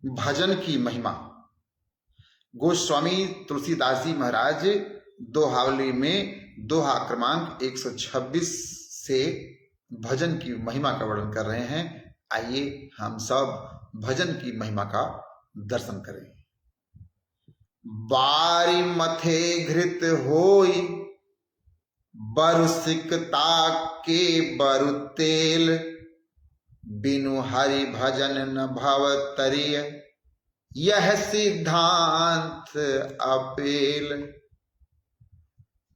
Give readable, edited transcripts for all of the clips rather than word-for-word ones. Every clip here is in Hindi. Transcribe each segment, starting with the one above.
भजन की महिमा। गोस्वामी तुलसीदास जी महाराज दोहावली में दोहा क्रमांक 126 से भजन की महिमा का वर्णन कर रहे हैं। आइए हम सब भजन की महिमा का दर्शन करें। बारी मथे घृत होई बरु सिकता के बरु तेल, बिनु हरि भजन न भव तरिय, यह सिद्धांत अपेल।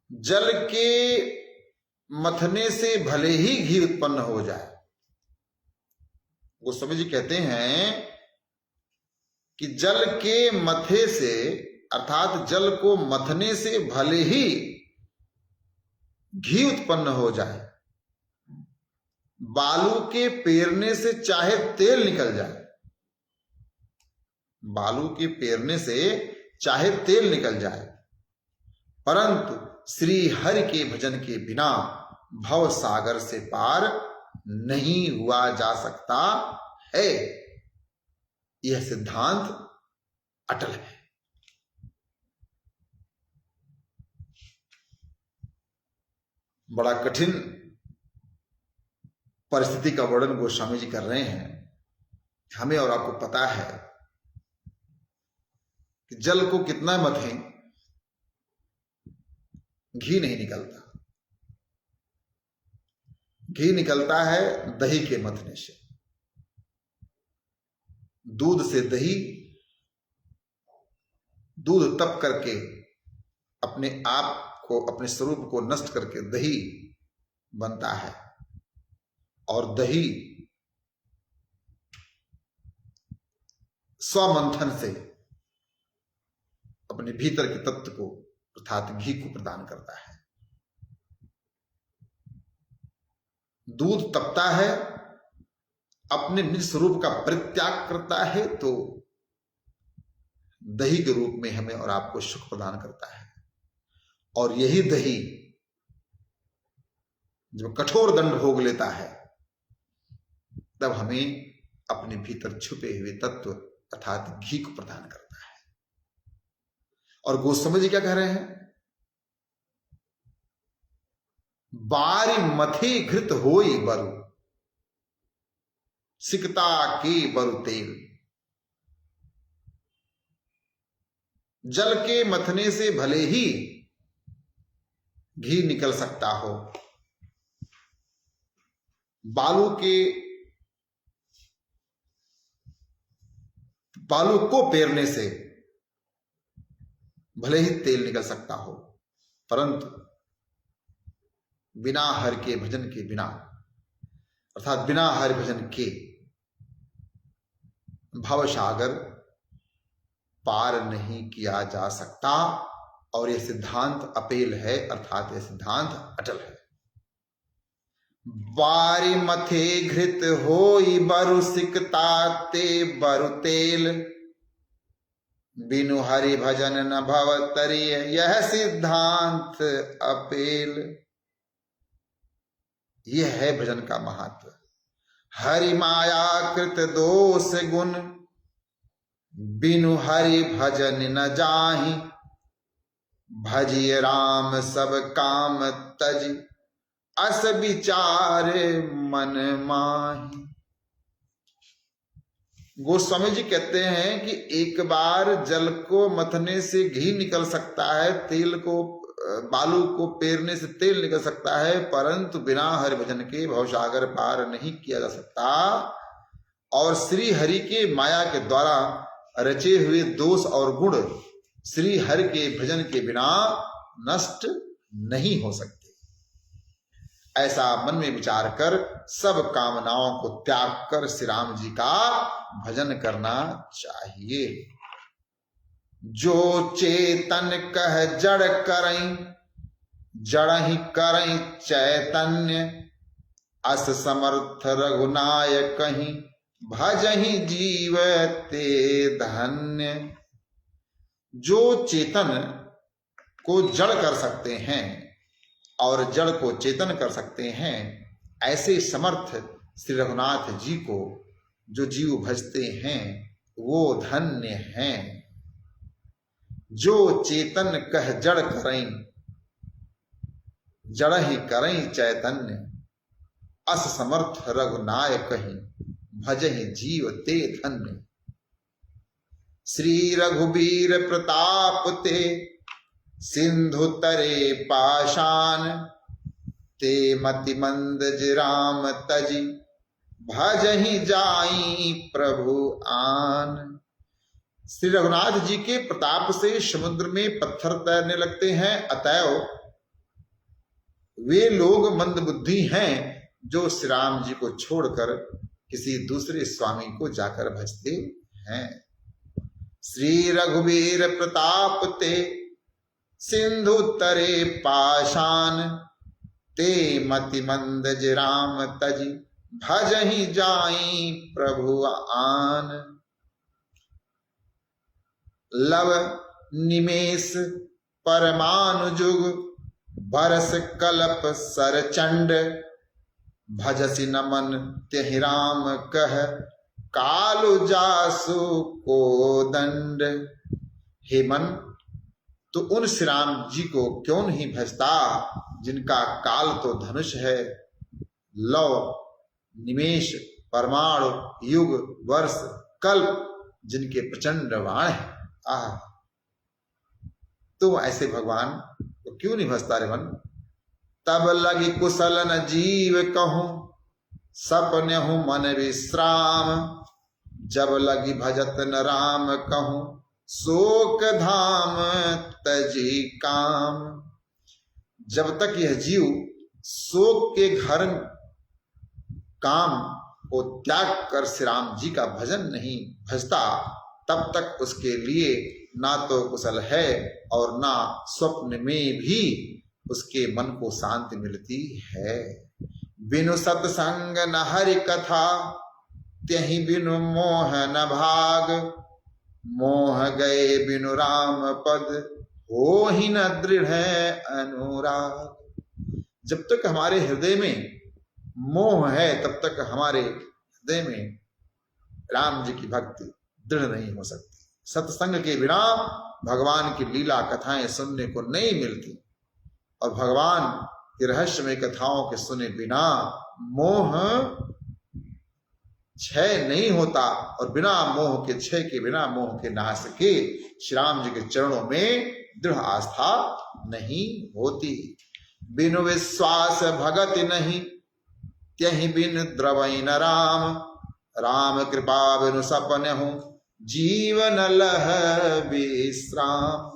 जल के मथने से भले ही घी उत्पन्न हो जाए, गोस्वामी जी कहते हैं कि जल के मथे से अर्थात जल को मथने से भले ही घी उत्पन्न हो जाए, बालू के पेरने से चाहे तेल निकल जाए, बालू के पेरने से चाहे तेल निकल जाए, परंतु श्री हरि के भजन के बिना भव सागर से पार नहीं हुआ जा सकता है। यह सिद्धांत अटल है। बड़ा कठिन परिस्थिति का वर्णन गोस्वामी जी कर रहे हैं। हमें और आपको पता है कि जल को कितना मथें, घी नहीं निकलता। घी निकलता है दही के मथने से। दूध से दही, दूध तप करके अपने आप को, अपने स्वरूप को नष्ट करके दही बनता है, और दही स्वमंथन से अपने भीतर के तत्व को अर्थात घी को प्रदान करता है। दूध तपता है, अपने निज स्वरूप का परित्याग करता है, तो दही के रूप में हमें और आपको सुख प्रदान करता है। और यही दही जब कठोर दंड भोग लेता है, तब हमें अपने भीतर छुपे हुए तत्व अर्थात घी को प्रदान करता है। और गोस्वामी जी क्या कह रहे हैं? बारी मथे घृत होई बरु सिकता के बरु तेल। जल के मथने से भले ही घी निकल सकता हो, बालू को पेरने से भले ही तेल निकल सकता हो, परंतु बिना हरि के भजन के बिना अर्थात बिना हरि भजन के भव सागर पार नहीं किया जा सकता। और यह सिद्धांत अपेल है, अर्थात यह सिद्धांत अटल है। बारी मथे घृत होई बरु सिकता ते बरु तेल, बिनु हरि भजन न भव तरिय, यह सिद्धांत अपेल। यह है भजन का महत्व। हरि माया कृत दोष गुण, बिनु हरि भजन न जाहि, भजिय राम सब काम तज, अस विचार मन माही। गोस्वामी जी कहते हैं कि एक बार जल को मथने से घी निकल सकता है, तेल को, बालू को पेरने से तेल निकल सकता है, परंतु बिना हरि भजन के भवसागर पार नहीं किया जा सकता। और श्री हरि के माया के द्वारा रचे हुए दोष और गुण श्री हरि के भजन के बिना नष्ट नहीं हो सकते। ऐसा मन में विचार कर सब कामनाओं को त्याग कर श्री राम जी का भजन करना चाहिए। जो चेतन कह जड़ करई, जड़ ही करई चैतन्य, अस समर्थ रघुनाय कहीं, भजहि जीव ते धन्य। जो चेतन को जड़ कर सकते हैं और जड़ को चेतन कर सकते हैं, ऐसे समर्थ श्री रघुनाथ जी को जो जीव भजते हैं वो धन्य हैं जो चेतन कह जड़ करें, जड़ ही करें चैतन्य, अस समर्थ रघुनायक ही, भजहि जीव ते धन्य। श्री रघुबीर प्रताप ते, सिंधु तरे पाषाण, ते मति मंद जिराम तजी, भजहि जाई प्रभु आन। श्री रघुनाथ जी के प्रताप से समुद्र में पत्थर तैरने लगते हैं, अतएव वे लोग मंदबुद्धि हैं जो श्री राम जी को छोड़कर किसी दूसरे स्वामी को जाकर भजते हैं। श्री रघुवीर प्रताप ते, सिंधु तरे पाषाण, ते मति मंद जिराम तजी, भजहि जाई प्रभु आन। लव निमेष परमाणु जुग, बरस कल्प सरचंड, भजसि नमन त्यहि राम कह, कालु जासु को दंड। हे मन, तो उन श्री राम जी को क्यों नहीं भजता जिनका काल तो धनुष है, लव निमेष परमाणु युग वर्ष कल्प जिनके प्रचंड बाण है। तो ऐसे भगवान तो क्यों नहीं भजता रे मन। तब लगी कुशल न जीव कहूं, सपने हूं मन विश्राम, जब लगी भजत न राम कहूं, शोक धाम तजी काम। जब तक यह जीव शोक के घर काम को त्याग कर श्री राम जी का भजन नहीं भजता, तब तक उसके लिए ना तो कुशल है और ना स्वप्न में भी उसके मन को शांति मिलती है। बिनु सत्संग न हरि कथा, त्यहि बिनु मोह न भाग, मोह गए बिनु राम पद, हो ही न दृढ़ अनुराग। जब तक हमारे हृदय में मोह है तब तक हमारे हृदय में राम जी की भक्ति दृढ़ नहीं हो सकती। सत्संग के बिना भगवान की लीला कथाएं सुनने को नहीं मिलती, और भगवान की रहस्यमय कथाओं के सुने बिना मोह क्षय नहीं होता, और बिना मोह के क्षय के, बिना मोह के नाश के श्री राम जी के चरणों में दृढ़ आस्था नहीं होती। बिनु विश्वास भगत नहीं, त्यहि बिनु द्रवै न राम, राम कृपा बिनु सपन हूं, जीवन लह विश्राम।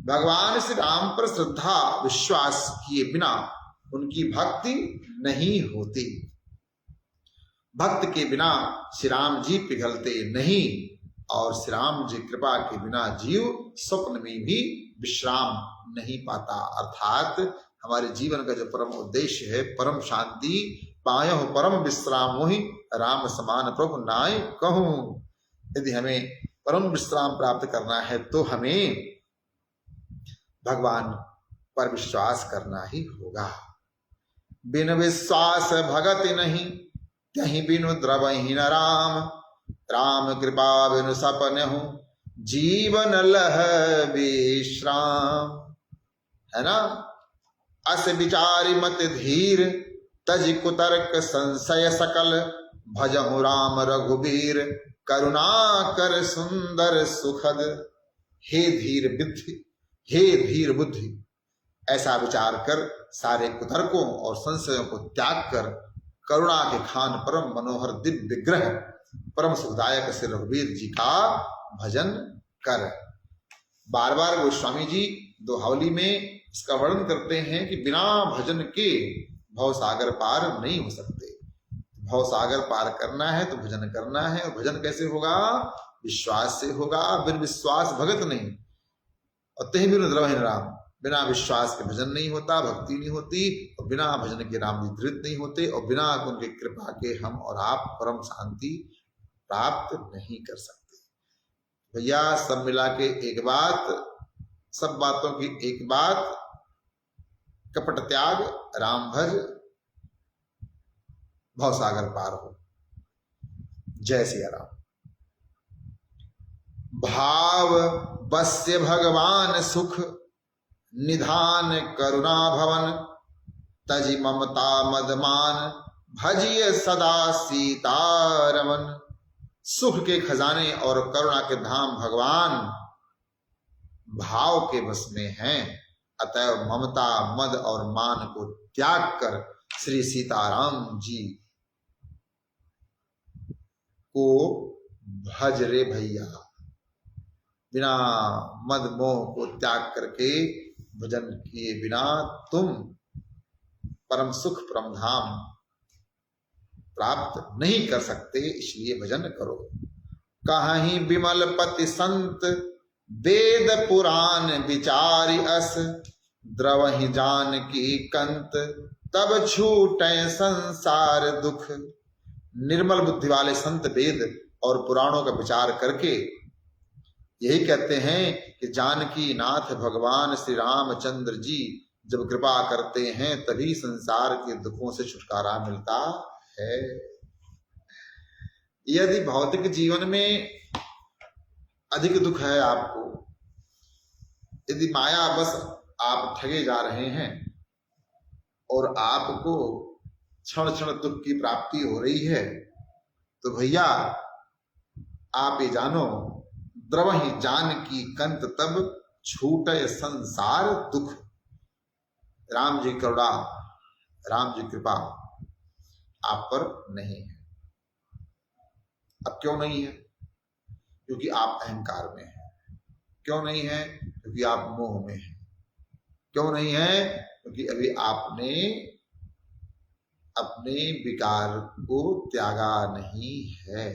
भगवान श्री राम पर श्रद्धा विश्वास किए बिना उनकी भक्ति नहीं होती। भक्त के बिना श्री राम जी पिघलते नहीं, और श्री राम जी कृपा के बिना जीव स्वप्न में भी विश्राम नहीं पाता। अर्थात हमारे जीवन का जो परम उद्देश्य है, परम शांति पायो परम विश्राम मोहि, राम समान प्रभु नाय कहूं। यदि हमें परम विश्राम प्राप्त करना है तो हमें भगवान पर विश्वास करना ही होगा। बिन विश्वास भगत नहीं, त्यहि बिनु द्रवहि न राम, राम कृपा बिनु सपन हूं, जीवन लह विश्राम। है ना। अस विचारी मत धीर, तज कुतर्क संशय सकल, भजहु राम रघुबीर, करुणा कर सुंदर सुखद। हे धीर बुद्धि, हे धीर बुद्धि, ऐसा विचार कर सारे कुतर्कों और संशयों को त्याग कर करुणा के खान परम मनोहर दिव्य विग्रह परम सुखदायक श्री रघुवीर जी का भजन कर। बार बार गोस्वामी जी दोहावली में इसका वर्णन करते हैं कि बिना भजन के भव सागर पार नहीं हो सकते। भव सागर पार करना है तो भजन करना है, और भजन कैसे होगा? विश्वास से होगा। बिन विश्वास भगत नहीं, और तहि बिनु द्रवहि न राम। बिना विश्वास के भजन नहीं होता, भक्ति नहीं होती, और बिना भजन के राम जी धृत नहीं होते, और बिना उनकी कृपा के हम और आप परम शांति प्राप्त नहीं कर सकते। भैया सब मिला के एक बात, सब बातों की एक बात, कपट त्याग, राम भज, भवसागर पार हो। जय सिया राम। भाव बस्य भगवान सुख निधान करुणा भवन तजि ममता मदमान भजिय सदा सीतारमन। सुख के खजाने और करुणा के धाम भगवान भाव के बस में हैं, अतः ममता मद और मान को त्याग कर श्री सीताराम जी को भज रे भैया। बिना मद मोह को त्याग करके भजन किए बिना तुम परम सुख परम धाम प्राप्त नहीं कर सकते, इसलिए भजन करो। कहीं विमल पति संत वेद पुराण विचारि अस द्रवहि जान की कंत तब छूटे संसार दुख। निर्मल बुद्धि वाले संत वेद और पुराणों का विचार करके यही कहते हैं कि जानकी नाथ भगवान श्री रामचंद्र जी जब कृपा करते हैं तभी संसार के दुखों से छुटकारा मिलता है। यदि भौतिक जीवन में अधिक दुख है आपको, यदि माया बस आप ठगे जा रहे हैं और आपको क्षण क्षण दुख की प्राप्ति हो रही है, तो भैया आप ये जानो द्रवहि जान की कंत तब छूटे संसार दुख। राम जी करुणा, राम जी कृपा आप पर नहीं है। अब क्यों नहीं है? क्योंकि आप अहंकार में हैं। क्यों नहीं है? क्योंकि आप मोह में हैं। क्यों नहीं है? क्योंकि अभी आपने अपने विकार को त्यागा नहीं है।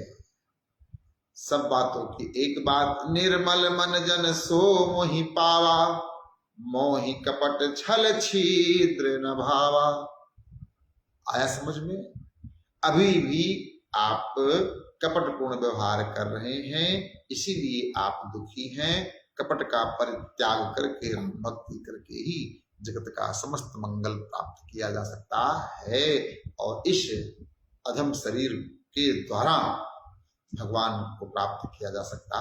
सब बातों की एक बात, निर्मल मन जन सो मोहि पावा मोहि कपट छल छिद्र न भावा। आया समझ में? अभी भी आप कपटपूर्ण व्यवहार कर रहे हैं, इसीलिए आप दुखी हैं। कपट का परित्याग करके भक्ति करके ही जगत का समस्त मंगल प्राप्त किया जा सकता है और इस अधम शरीर के द्वारा भगवान को प्राप्त किया जा सकता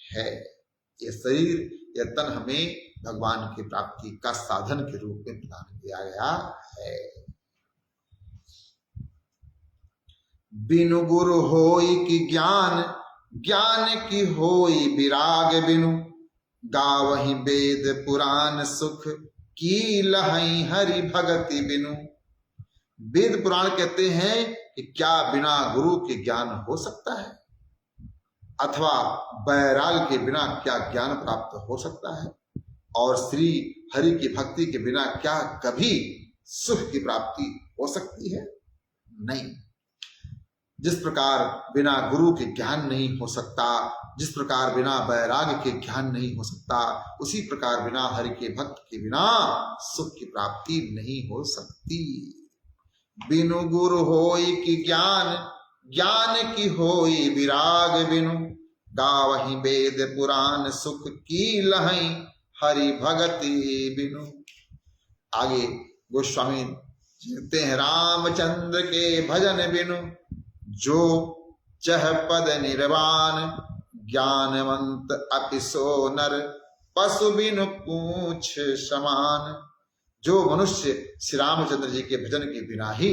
है। ये शरीर, यह तन हमें भगवान की प्राप्ति का साधन के रूप में प्रदान किया गया है। बिनु गुरु होई कि ज्ञान, ज्ञान की होई विराग बिनु गावहि वेद पुराण सुख की लहई हरि भगति बिनु। वेद पुराण कहते हैं कि क्या बिना गुरु के ज्ञान हो सकता है, अथवा वैराग के बिना क्या ज्ञान प्राप्त हो सकता है, और श्री हरि की भक्ति के बिना क्या कभी सुख की प्राप्ति हो सकती है? नहीं। जिस प्रकार बिना गुरु के ज्ञान नहीं हो सकता, जिस प्रकार बिना वैराग्य के ज्ञान नहीं हो सकता, उसी प्रकार बिना हरि के भक्त के बिना सुख की प्राप्ति नहीं हो सकती। बिनु गुरु होई कि ज्ञान, ज्ञान की होई विराग बिनु गावहि वेद पुराण सुख की लहई हरि भगति बिनु। आगे गोस्वामी कहते हैं, रामचंद्र के भजन बिनु जो चह पद निर्वाण ज्ञानवंत अपि सो नर पशु बिनु पूछ समान। जो मनुष्य श्री रामचंद्र जी के भजन के बिना ही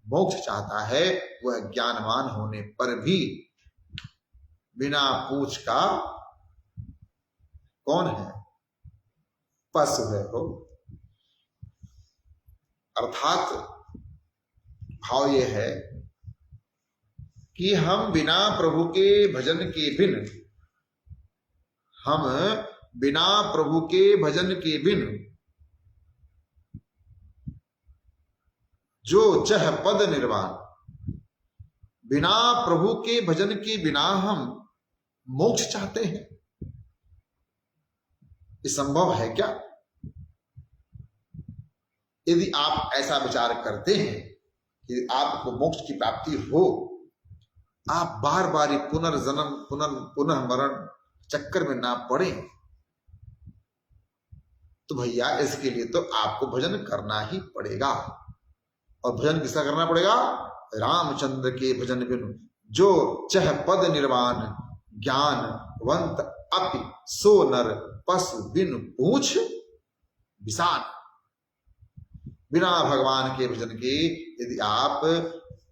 मोक्ष चाहता है, वह ज्ञानवान होने पर भी बिना पूछ का कौन है? पशु है हो। अर्थात भाव यह है कि हम बिना प्रभु के भजन के बिन, हम बिना प्रभु के भजन के बिन जो चह पद निर्वाण, बिना प्रभु के भजन के बिना हम मोक्ष चाहते हैं, ये संभव है क्या? यदि आप ऐसा विचार करते हैं कि आपको मोक्ष की प्राप्ति हो, आप बार बार पुनर्जन्म पुनः मरण चक्कर में ना पड़े, तो भैया इसके लिए तो आपको भजन करना ही पड़ेगा। और भजन किसका करना पड़ेगा? रामचंद्र के भजन बिनु जो चह पद निर्वाण ज्ञानवंत अपि सो नर पशु बिन पूछ विषान। बिना भगवान के भजन के यदि आप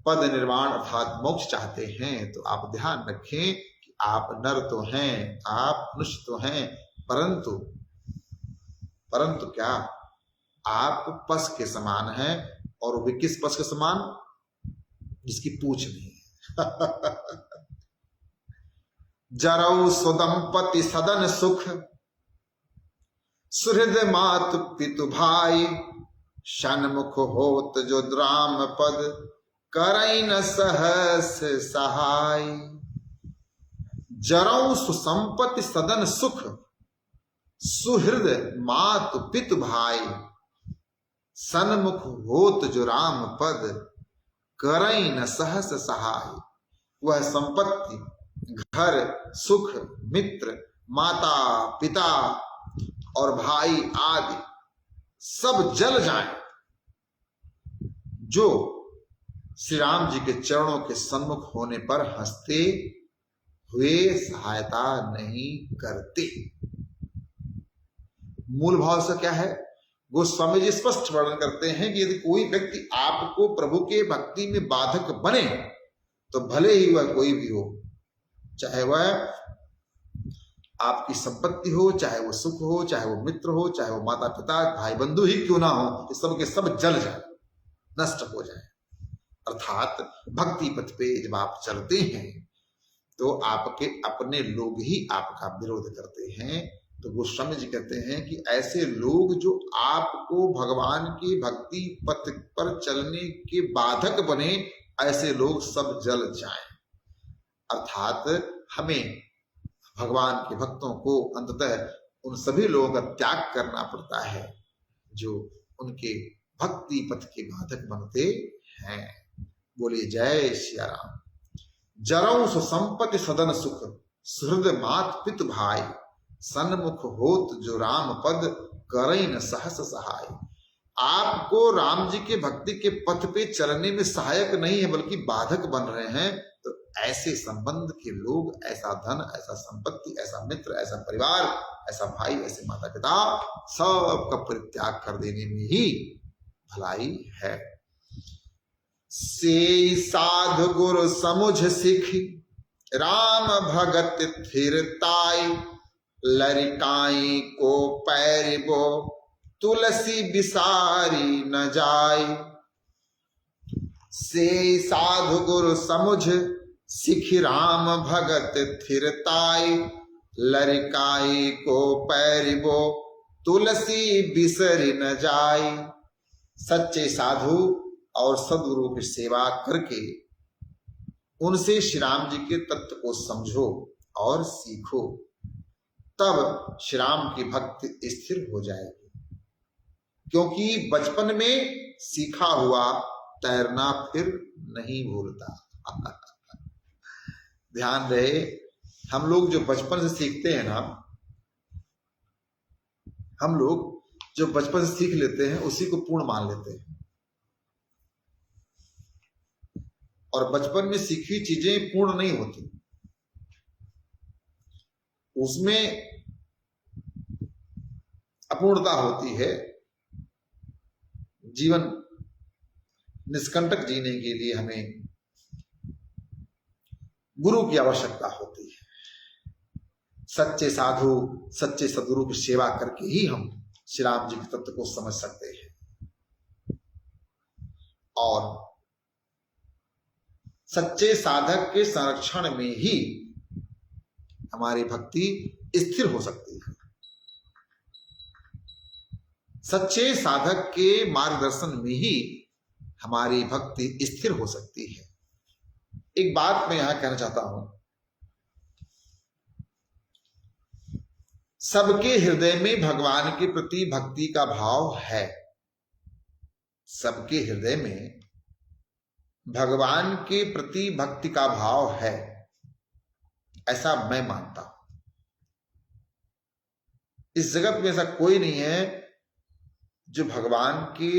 पद निर्वाण अर्थात मोक्ष चाहते हैं तो आप ध्यान रखें कि आप नर तो हैं, आप मनुष्य तो हैं, परंतु क्या आप पश के समान हैं। और वे किस पश के समान? जिसकी पूछ नहीं है। जरऊ सुदंपति सदन सुख, सुहृद मातु पितु भाई, सन्मुख होत जो द्राम पद, करई न सहस सहाय। जरऊ सुसंपत्ति सदन सुख, सुहृद मातु पितु भाई, सन्मुख होत जो राम पद, करई न सहस सहाय। वह संपत्ति, घर, सुख, मित्र, माता पिता और भाई आदि सब जल जाएं, जो श्री राम जी के चरणों के सम्मुख होने पर हंसते हुए सहायता नहीं करते। मूल भाव से क्या है? गोस्वामी जी स्पष्ट वर्णन करते हैं कि यदि कोई व्यक्ति आपको प्रभु के भक्ति में बाधक बने तो भले ही वह कोई भी हो, चाहे वह आपकी संपत्ति हो, चाहे वो सुख हो, चाहे वो मित्र हो, चाहे वो माता पिता भाई बंधु ही क्यों ना हो, ये सब के सब जल जाए, नष्ट हो जाए। अर्थात भक्ति पथ पे जब आप चलते हैं तो आपके अपने लोग ही आपका विरोध करते हैं। तो गोस्वामी जी कहते हैं कि ऐसे लोग जो आपको भगवान की भक्ति पथ पर चलने के बाधक बने, ऐसे लोग सब जल जाएं। अर्थात हमें भगवान के भक्तों को अंततः उन सभी लोगों का त्याग करना पड़ता है जो उनके भक्ति पथ के बाधक बनते हैं। बोलिए जय सिया राम। जरऊ सुसंपत्ति सदन सुख, सुहृद मात पित भाई, सन्मुख होत जो राम पद, करई न सहस सहाय। आपको राम जी के भक्ति के पथ पे चलने में सहायक नहीं है बल्कि बाधक बन रहे हैं, तो ऐसे संबंध के लोग, ऐसा धन, ऐसा संपत्ति, ऐसा मित्र, ऐसा परिवार, ऐसा भाई, ऐसे माता पिता, सबका परित्याग कर देने में ही भलाई है। से साधु गुरु समुझ सिख, राम भगत थिरताई, लरिकाई को पैरिबो, तुलसी बिसारी न जाय। से साधु गुरु समुझ सिख, राम भगत थिरताई, लरिकाई को पैरिबो, तुलसी बिसरी न जाय। सच्चे साधु और सदगुरु की सेवा करके उनसे श्री राम जी के तत्व को समझो और सीखो, तब श्री राम की भक्ति स्थिर हो जाएगी। क्योंकि बचपन में सीखा हुआ तैरना फिर नहीं भूलता। ध्यान रहे, हम लोग जो बचपन से सीखते हैं ना, हम लोग जो बचपन से सीख लेते हैं उसी को पूर्ण मान लेते हैं। और बचपन में सीखी चीजें पूर्ण नहीं होती, उसमें अपूर्णता होती है। जीवन निष्कंटक जीने के लिए हमें गुरु की आवश्यकता होती है। सच्चे साधु, सच्चे सदगुरु की सेवा करके ही हम श्री राम जी के तत्व को समझ सकते हैं। और सच्चे साधक के संरक्षण में ही हमारी भक्ति स्थिर हो सकती है। सच्चे साधक के मार्गदर्शन में ही हमारी भक्ति स्थिर हो सकती है। एक बात मैं यहां कहना चाहता हूं, सबके हृदय में भगवान के प्रति भक्ति का भाव है। सबके हृदय में भगवान के प्रति भक्ति का भाव है, ऐसा मैं मानता हूं। इस जगत में ऐसा कोई नहीं है जो भगवान के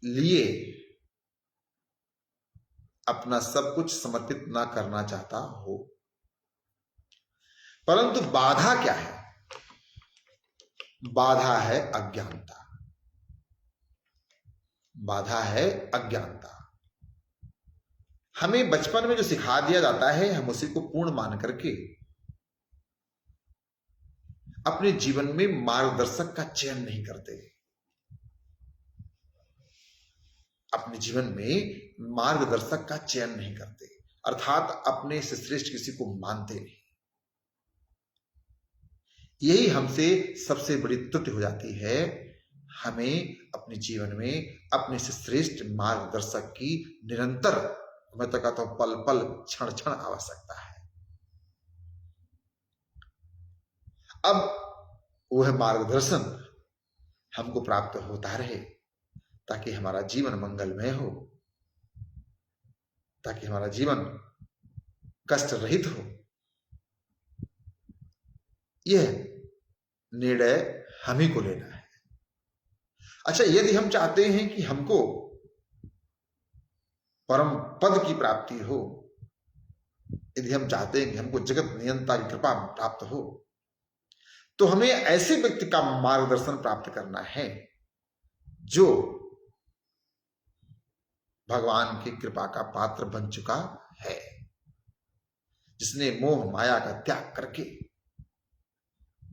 लिए अपना सब कुछ समर्पित ना करना चाहता हो। परंतु बाधा क्या है? बाधा है अज्ञानता। बाधा है अज्ञानता। हमें बचपन में जो सिखा दिया जाता है हम उसी को पूर्ण मान करके अपने जीवन में मार्गदर्शक का चयन नहीं करते। अपने जीवन में मार्गदर्शक का चयन नहीं करते, अर्थात अपने से श्रेष्ठ किसी को मानते नहीं। यही हमसे सबसे बड़ी त्रुटि हो जाती है। हमें अपने जीवन में अपने से श्रेष्ठ मार्गदर्शक की निरंतर, मैं तो कहता हूं पल पल क्षण क्षण आवश्यकता है। अब वह मार्गदर्शन हमको प्राप्त होता रहे ताकि हमारा जीवन मंगलमय हो, ताकि हमारा जीवन कष्ट रहित हो। यह निर्णय हम ही को लेना है। अच्छा, यदि हम चाहते हैं कि हमको परम पद की प्राप्ति हो, यदि हम चाहते हैं कि हमको जगत नियंता की कृपा प्राप्त हो, तो हमें ऐसे व्यक्ति का मार्गदर्शन प्राप्त करना है जो भगवान की कृपा का पात्र बन चुका है, जिसने मोह माया का त्याग करके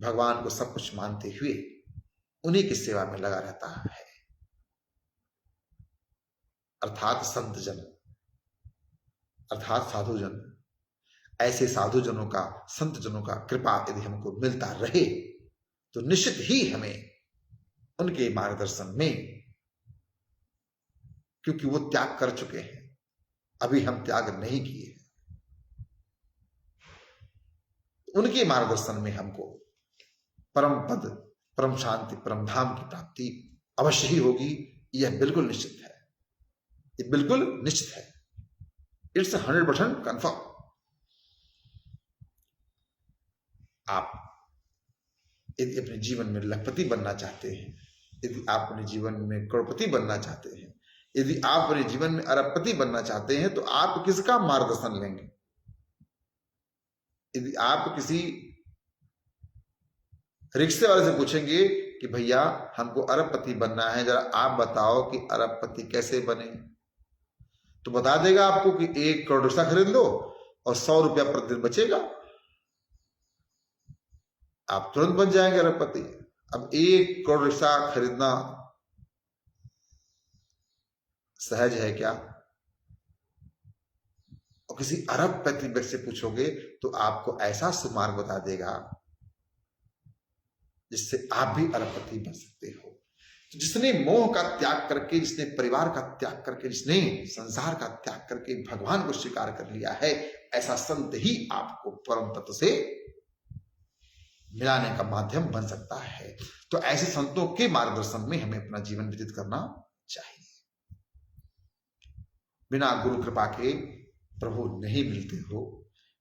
भगवान को सब कुछ मानते हुए उन्हीं की सेवा में लगा रहता है, अर्थात संत जन, अर्थात साधु जन। ऐसे साधु जनों का, संत जनों का कृपा यदि हमको मिलता रहे तो निश्चित ही हमें उनके मार्गदर्शन में, क्योंकि वो त्याग कर चुके हैं, अभी हम त्याग नहीं किए, उनके मार्गदर्शन में हमको परम पद, परम शांति, परम धाम की प्राप्ति अवश्य ही होगी। यह बिल्कुल निश्चित है, यह बिल्कुल निश्चित है। It's 100% confirm. आप यदि अपने जीवन में लखपति बनना चाहते हैं, यदि आप अपने जीवन में करोड़पति बनना चाहते हैं, यदि आप अपने जीवन में अरबपति बनना चाहते हैं, तो आप किसका मार्गदर्शन लेंगे? यदि आप किसी रिक्शे वाले से पूछेंगे कि भैया हमको अरबपति बनना है, जरा आप बताओ कि अरबपति कैसे बने, तो बता देगा आपको कि 1 करोड़ रिक्शा खरीद लो और 100 रुपया प्रतिदिन बचेगा, आप तुरंत बन जाएंगे अरबपति। अब 1 करोड़ रिक्शा खरीदना सहज है क्या? और किसी अरबपति व्यक्ति से पूछोगे तो आपको ऐसा सुमार्ग बता देगा जिससे आप भी अरबपति बन सकते हो। तो जिसने मोह का त्याग करके, जिसने परिवार का त्याग करके, जिसने संसार का त्याग करके भगवान को स्वीकार कर लिया है, ऐसा संत ही आपको परम तत्व से मिलाने का माध्यम बन सकता है। तो ऐसे संतों के मार्गदर्शन में हमें अपना जीवन व्यतीत करना चाहिए। बिना गुरु कृपा के प्रभु नहीं मिलते हो,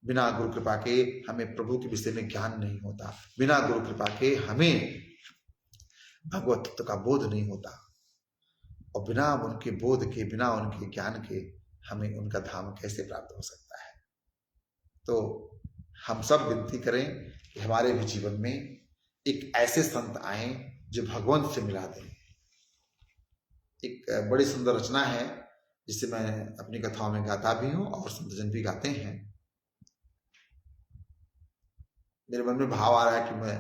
बिना गुरु कृपा के हमें प्रभु के विषय में ज्ञान नहीं होता, बिना गुरु कृपा के हमें भगवत तत्व का बोध नहीं होता, और बिना उनके बोध के, बिना उनके ज्ञान के हमें उनका धाम कैसे प्राप्त हो सकता है। तो हम सब विनती करें कि हमारे भी जीवन में एक ऐसे संत आए जो भगवंत से मिला दें। एक बड़ी सुंदर रचना है जिसे मैं अपनी कथाओं में गाता भी हूं और संतजन भी गाते हैं। मेरे मन में भाव आ रहा है कि मैं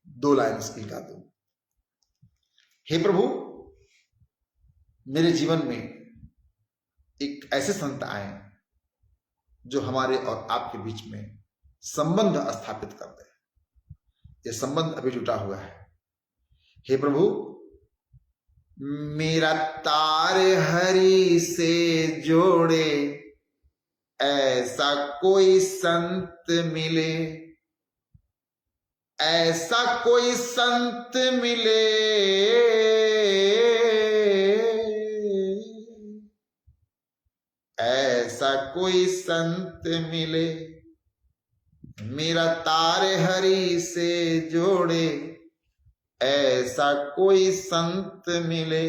2 लाइन इसकी गा दूं। हे प्रभु, मेरे जीवन में एक ऐसे संत आए जो हमारे और आपके बीच में संबंध स्थापित कर दे। यह संबंध अभी जुटा हुआ है। हे प्रभु, मेरा तार हरि से जोड़े, ऐसा कोई संत मिले, ऐसा कोई संत मिले, ऐसा कोई संत मिले, मेरा तार हरि से जोड़े, ऐसा कोई संत मिले।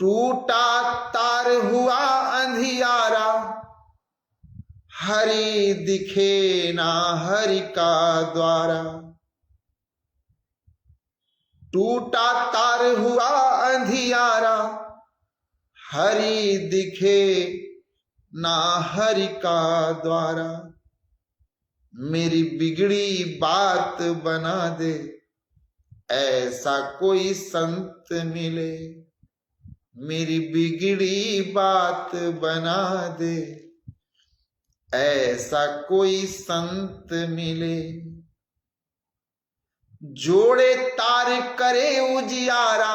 टूटा तार हुआ अंधियारा, हरि दिखे ना हरि का द्वारा। टूटा तार हुआ अंधियारा, हरि दिखे ना हरि का द्वारा। मेरी बिगड़ी बात बना दे, ऐसा कोई संत मिले। मेरी बिगड़ी बात बना दे, ऐसा कोई संत मिले। जोड़े तार करे उजियारा,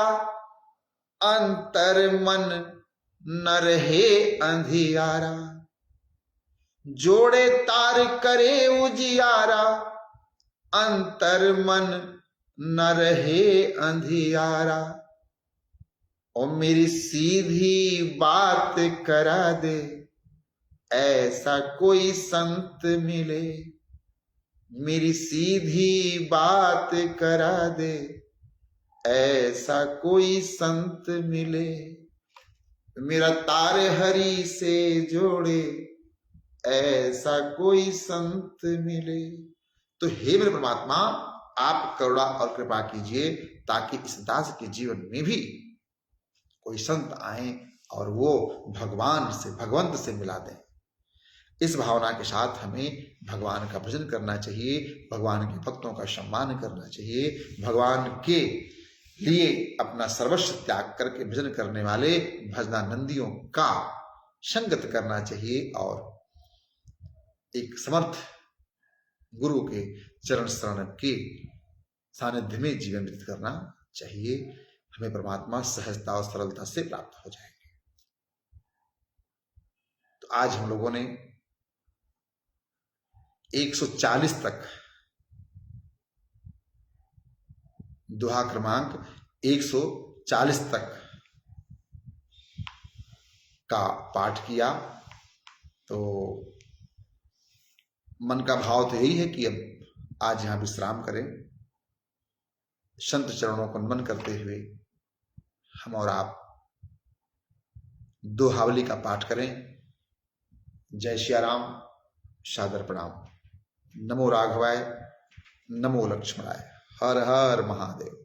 अंतर मन न रहे अंधियारा। जोड़े तार करे उजियारा, अंतर मन न रहे अंधियारा। और मेरी सीधी बात करा दे, ऐसा कोई संत मिले। मेरी सीधी बात करा दे, ऐसा कोई संत मिले। मेरा तार हरि से जोड़े, ऐसा कोई संत मिले। तो हे मेरे परमात्मा, आप करुणा और कृपा कीजिए ताकि इस दास के जीवन में भी कोई संत आए और वो भगवान से, भगवंत से मिला दें। इस भावना के साथ हमें भगवान का भजन करना चाहिए, भगवान के भक्तों का सम्मान करना चाहिए, भगवान के लिए अपना सर्वस्व त्याग करके भजन करने वाले भजनानंदियों का संगत करना चाहिए और एक समर्थ गुरु के चरण शरण के सानिध्य में जीवन व्यतीत करना चाहिए। हमें परमात्मा सहजता और सरलता से प्राप्त हो जाएंगे। तो आज हम लोगों ने 140 तक, दोहा क्रमांक 140 तक का पाठ किया। तो मन का भाव तो यही है कि अब आज यहां विश्राम करें, संत चरणों को नमन करते हुए हम और आप दोहावली का पाठ करें। जय श्री राम, सादर प्रणाम। नमो राघवाय, नमो लक्ष्मणाय, हर हर महादेव।